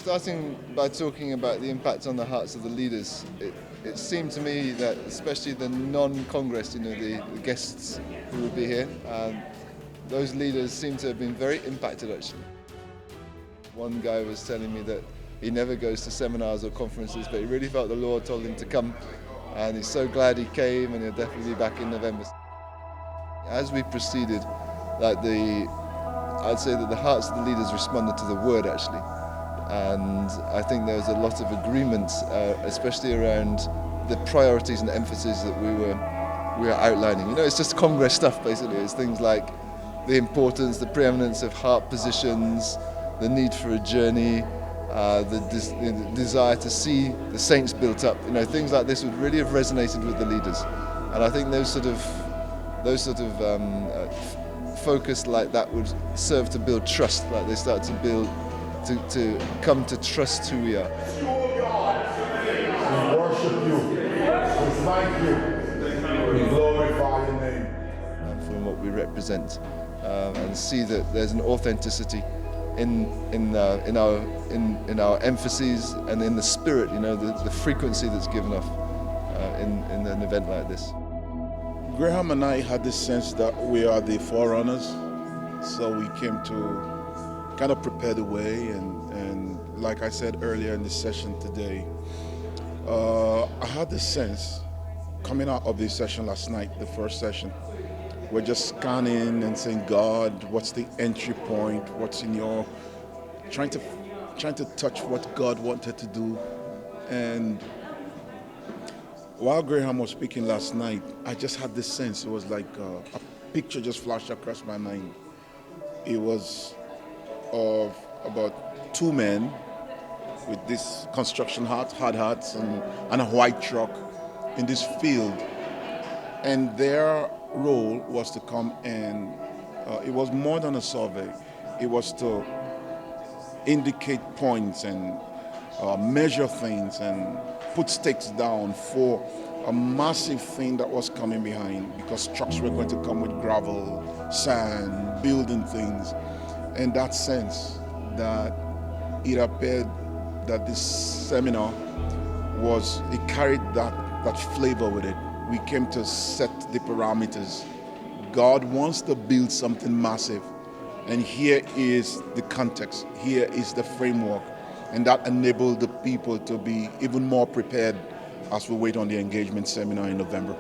starting by talking about the impact on the hearts of the leaders, it seemed to me that especially the non-Congress, the guests who would be here, those leaders seem to have been very impacted actually. One guy was telling me that he never goes to seminars or conferences, but he really felt the Lord told him to come, and he's so glad he came, and he'll definitely be back in November. As we proceeded, I'd say that the hearts of the leaders responded to the word actually, and I think there was a lot of agreement, especially around the priorities and emphasis that we were outlining. It's just Congress stuff basically. It's things like the importance, the preeminence of heart positions, the need for a journey, the desire to see the saints built up. Things like this would really have resonated with the leaders, and I think those sort of focus like that would serve to build trust. Like they start to build, to come to trust who we are. We worship you. We thank you. We glorify your name. From what we represent, and see that there's an authenticity in our emphases and in the spirit, the frequency that's given off in an event like this. Graham and I had this sense that we are the forerunners, so we came to kind of prepare the way, and like I said earlier in the session today, I had this sense coming out of the session last night, the first session. We're just scanning and saying, God, what's the entry point? What's in your trying to touch what God wanted to do. And while Graham was speaking last night, I just had this sense. It was like a picture just flashed across my mind. It was of about two men with this construction hard hats and a white truck in this field. And their role was to come and, it was more than a survey. It was to indicate points and measure things and put stakes down for a massive thing that was coming behind, because trucks were going to come with gravel, sand, building things. And that sense that it appeared that this seminar it carried that flavor with it. We came to set the parameters. God wants to build something massive, and here is the context, here is the framework, and that enabled the people to be even more prepared as we wait on the engagement seminar in November.